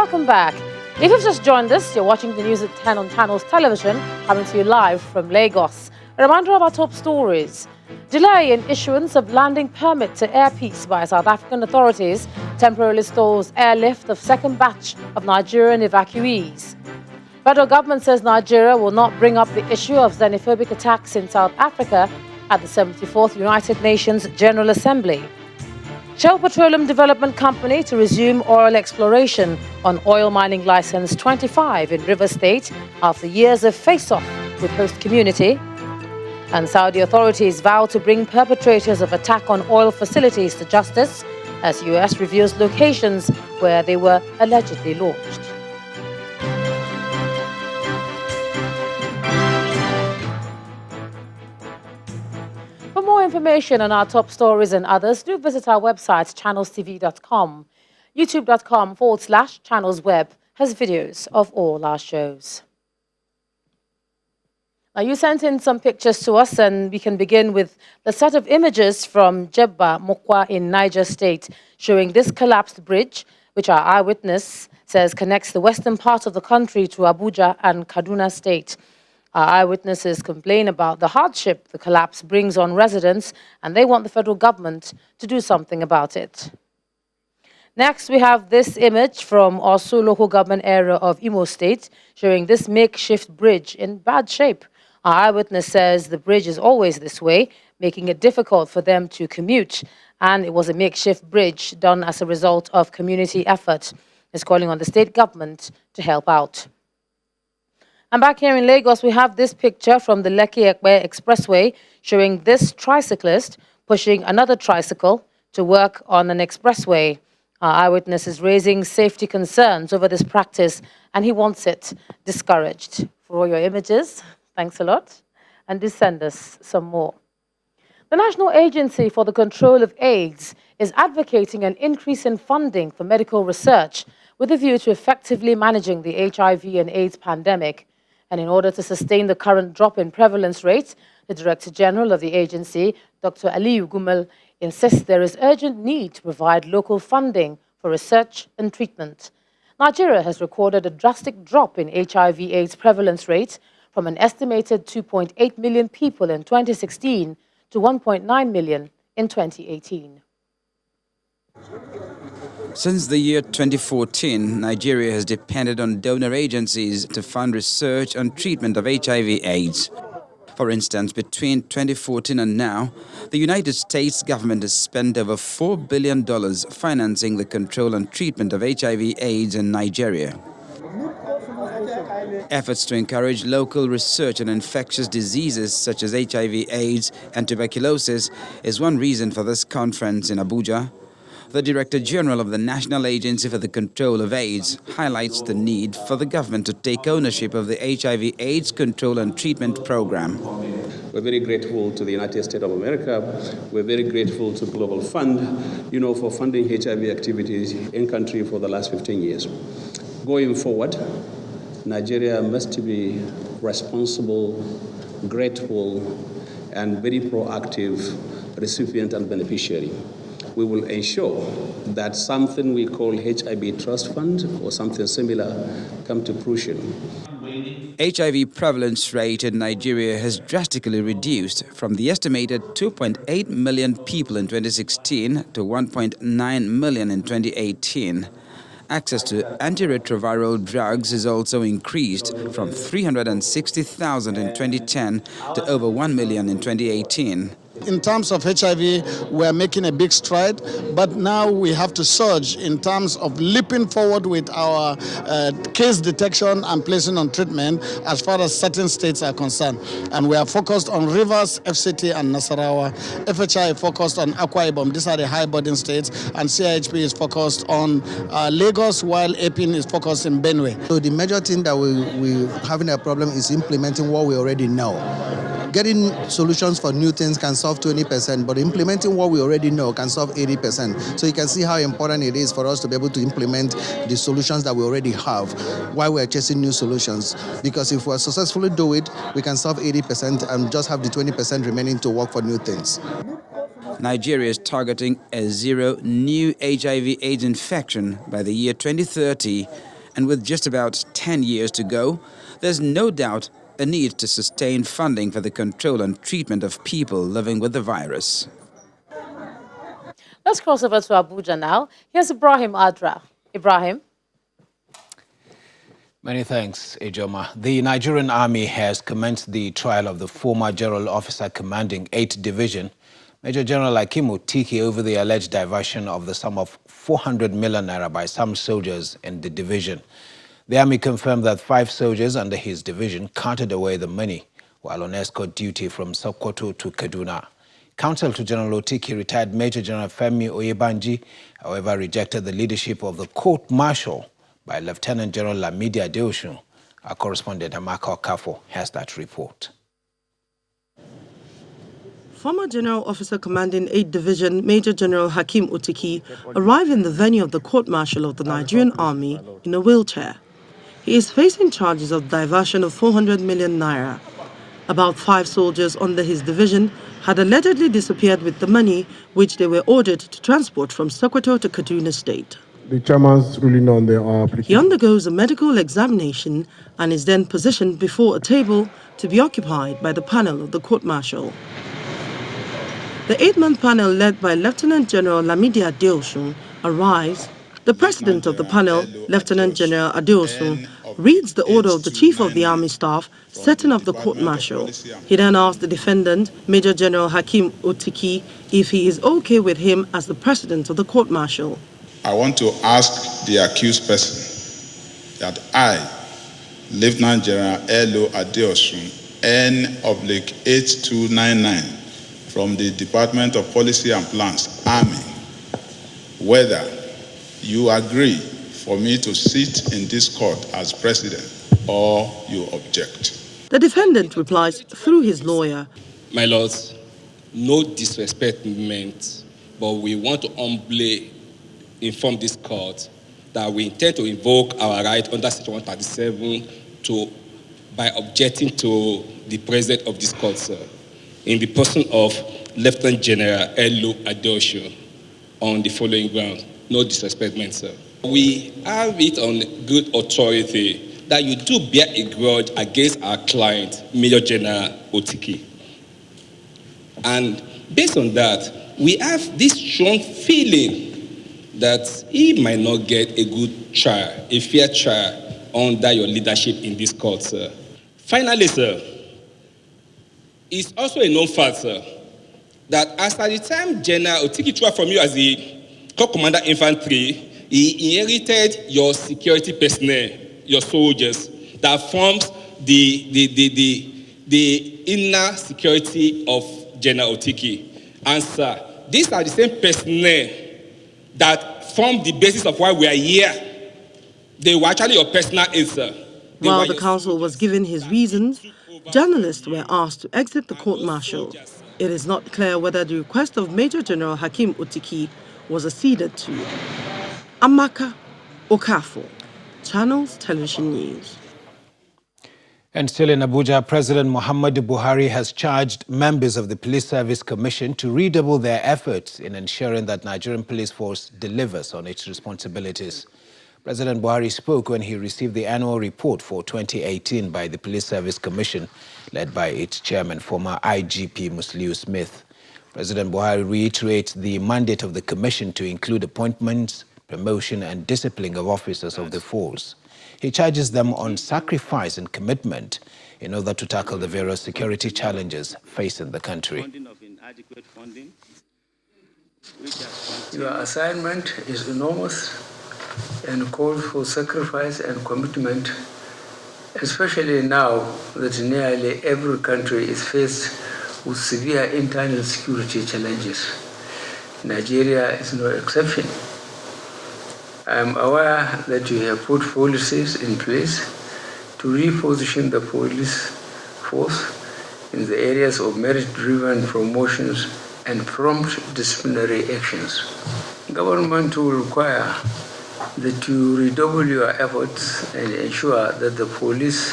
Welcome back. If you've just joined us, you're watching the news at 10 on Channels Television, coming to you live from Lagos. A reminder of our top stories. Delay in issuance of landing permit to Air Peace by South African authorities temporarily stalls airlift of second batch of Nigerian evacuees. Federal government says Nigeria will not bring up the issue of xenophobic attacks in South Africa at the 74th United Nations General Assembly. Shell Petroleum Development Company to resume oil exploration on oil mining license 25 in River State after years of face-off with host community. And Saudi authorities vow to bring perpetrators of attack on oil facilities to justice as US reveals locations where they were allegedly launched. For more information on our top stories and others, do visit our website, channelstv.com. YouTube.com/channelsweb has videos of all our shows. Now, you sent in some pictures to us, and we can begin with the set of images from Jebba Mokwa in Niger State, showing this collapsed bridge, which our eyewitness says connects the western part of the country to Abuja and Kaduna State. Our eyewitnesses complain about the hardship the collapse brings on residents, and they want the federal government to do something about it. Next, we have this image from Osu local government area of Imo State, showing this makeshift bridge in bad shape. Our eyewitness says the bridge is always this way, making it difficult for them to commute, and it was a makeshift bridge done as a result of community effort. He's calling on the state government to help out. And back here in Lagos, we have this picture from the Lekki-Ekpe Expressway showing this tricyclist pushing another tricycle to work on an expressway. Our eyewitness is raising safety concerns over this practice, and he wants it discouraged. For all your images, thanks a lot, and do send us some more. The National Agency for the Control of AIDS is advocating an increase in funding for medical research with a view to effectively managing the HIV and AIDS pandemic. And in order to sustain the current drop in prevalence rate, the Director General of the agency, Dr. Aliyu Gumel, insists there is urgent need to provide local funding for research and treatment. Nigeria has recorded a drastic drop in HIV/AIDS prevalence rate from an estimated 2.8 million people in 2016 to 1.9 million in 2018. Since the year 2014, Nigeria has depended on donor agencies to fund research and treatment of HIV/AIDS. For instance, between 2014 and now, the United States government has spent over $4 billion financing the control and treatment of HIV/AIDS in Nigeria. Efforts to encourage local research on infectious diseases such as HIV/AIDS and tuberculosis is one reason for this conference in Abuja. The Director General of the National Agency for the Control of AIDS highlights the need for the government to take ownership of the HIV/AIDS control and treatment program. We're very grateful to the United States of America. We're very grateful to Global Fund, for funding HIV activities in country for the last 15 years. Going forward, Nigeria must be responsible, grateful, and very proactive recipient and beneficiary. We will ensure that something we call HIV Trust Fund or something similar come to fruition. HIV prevalence rate in Nigeria has drastically reduced from the estimated 2.8 million people in 2016 to 1.9 million in 2018. Access to antiretroviral drugs is also increased from 360,000 in 2010 to over 1 million in 2018. In terms of HIV, we're making a big stride, but now we have to surge in terms of leaping forward with our case detection and placing on treatment as far as certain states are concerned. And we are focused on Rivers, FCT, and Nasarawa. FHI is focused on Akwa Ibom. These are the high burden states, and CIHP is focused on Lagos, while APIN is focused in Benue. So the major thing that we're having a problem is implementing what we already know. Getting solutions for new things can solve 20%, but implementing what we already know can solve 80%. So you can see how important it is for us to be able to implement the solutions that we already have while we're chasing new solutions. Because if we successfully do it, we can solve 80% and just have the 20% remaining to work for new things. Nigeria is targeting a zero new HIV/AIDS infection by the year 2030 And with just about 10 years to go, there's no doubt a need to sustain funding for the control and treatment of people living with the virus. Let's cross over to Abuja now. Here's Ibrahim Adra. Ibrahim. Many thanks, Ejoma. The Nigerian Army has commenced the trial of the former general officer commanding 8th Division, Major General Hakeem Otiki, over the alleged diversion of the sum of 400 million naira by some soldiers in the division. The Army confirmed that 5 soldiers under his division carted away the money while on escort duty from Sokoto to Kaduna. Counsel to General Otiki, retired Major General Femi Oyebanji, however, rejected the leadership of the court-martial by Lieutenant General Lamidi Adeosun. Our correspondent Amaka Okafo has that report. Former General Officer Commanding 8th Division Major General Hakeem Otiki arrived in the venue of the court-martial of the Nigerian Army in a wheelchair. He is facing charges of diversion of 400 million naira. About 5 soldiers under his division had allegedly disappeared with the money, which they were ordered to transport from Sokoto to Kaduna State. The chairman's ruling on the application. He undergoes a medical examination and is then positioned before a table to be occupied by the panel of the court-martial. The 8-man panel, led by Lieutenant General Lamidi Adeosun, arrives. The president of the panel, Lieutenant General Adeosun, reads the order of the Chief of the Army Staff setting up the court-martial. He then asks the defendant, Major General Hakeem Otiki, if he is okay with him as the president of the court-martial. I want to ask the accused person that I, Lieutenant General L.O. Adeosun, N/8299, from the Department of Policy and Plans, Army, whether you agree for me to sit in this court as president or you object. The defendant replies through his lawyer. My lords, no disrespect meant, but we want to humbly inform this court that we intend to invoke our right under Section 137 by objecting to the president of this court, sir, in the person of Lieutenant General L.O. Adeosun, on the following ground. No disrespect meant, sir. We have it on good authority that you do bear a grudge against our client, Major General Otiki. And based on that, we have this strong feeling that he might not get a good trial, a fair trial, under your leadership in this court, sir. Finally, sir, it's also a known fact, sir, that as at the time General Otiki took from you as the Corps Commander Infantry, he inherited your security personnel, your soldiers, that forms the inner security of General Otiki. And sir, these are the same personnel that form the basis of why we are here. They were actually your personal aides, sir. While the counsel was given his reasons, journalists were asked to exit the court-martial. It is not clear whether the request of Major General Hakeem Otiki was acceded to. Amaka Okafo, Channels Television News. And still in Abuja, President Muhammadu Buhari has charged members of the Police Service Commission to redouble their efforts in ensuring that Nigerian police force delivers on its responsibilities. President Buhari spoke when he received the annual report for 2018 by the Police Service Commission, led by its chairman, former IGP Musliu Smith. President Buhari reiterates the mandate of the commission to include appointments, promotion and discipline of officers of the force. He charges them on sacrifice and commitment in order to tackle the various security challenges facing the country. Your assignment is enormous and calls for sacrifice and commitment, especially now that nearly every country is faced with severe internal security challenges. Nigeria is no exception. I am aware that you have put policies in place to reposition the police force in the areas of merit-driven promotions and prompt disciplinary actions. Government will require that you redouble your efforts and ensure that the police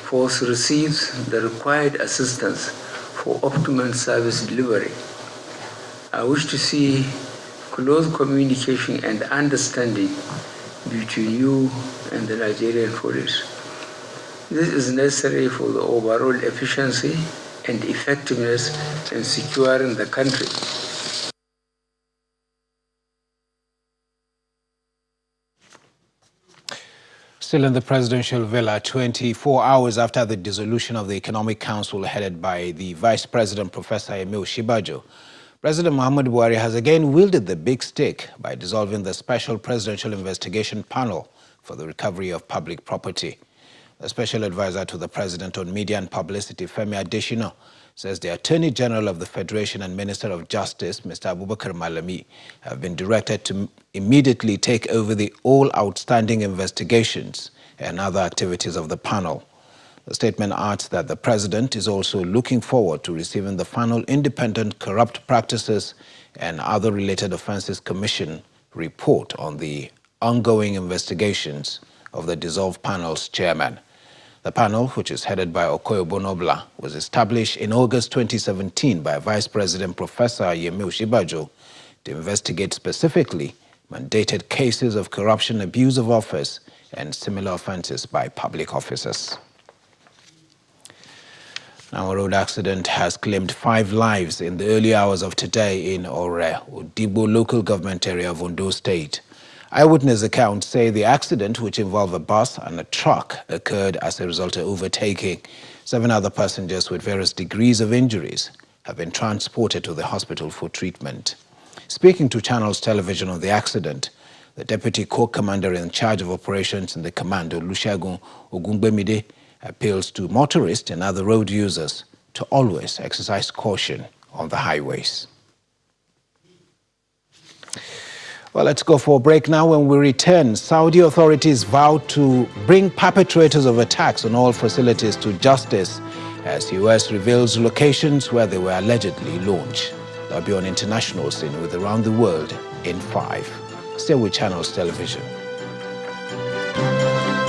force receives the required assistance for optimal service delivery. I wish to see close communication and understanding between you and the Nigerian police. This is necessary for the overall efficiency and effectiveness in securing the country. Still in the presidential villa, 24 hours after the dissolution of the Economic Council headed by the Vice President, Professor Emil Shibajo, President Muhammadu Buhari has again wielded the big stick by dissolving the Special Presidential Investigation Panel for the Recovery of Public Property. The Special Advisor to the President on Media and Publicity, Femi Adesina, says the Attorney General of the Federation and Minister of Justice, Mr. Abubakar Malami, have been directed to immediately take over all outstanding investigations and other activities of the panel. The statement adds that the President is also looking forward to receiving the final Independent Corrupt Practices and Other Related Offences Commission report on the ongoing investigations of the dissolved panel's chairman. The panel, which is headed by Obono, was established in August 2017 by Vice President Professor Emil Shibajo to investigate specifically mandated cases of corruption, abuse of office, and similar offences by public officers. Now, a road accident has claimed 5 lives in the early hours of today in Odigbo local government area of Ondo State. Eyewitness accounts say the accident, which involved a bus and a truck, occurred as a result of overtaking. 7 other passengers with various degrees of injuries have been transported to the hospital for treatment. Speaking to Channels Television on the accident, the Deputy Corps Commander in charge of operations in the command, Olusegun Ogungbemide, appeals to motorists and other road users to always exercise caution on the highways. Well, let's go for a break now. When we return, Saudi authorities vowed to bring perpetrators of attacks on oil facilities to justice as U.S. reveals locations where they were allegedly launched. That'll be on international scene with Around the World in 5. Stay with Channels Television.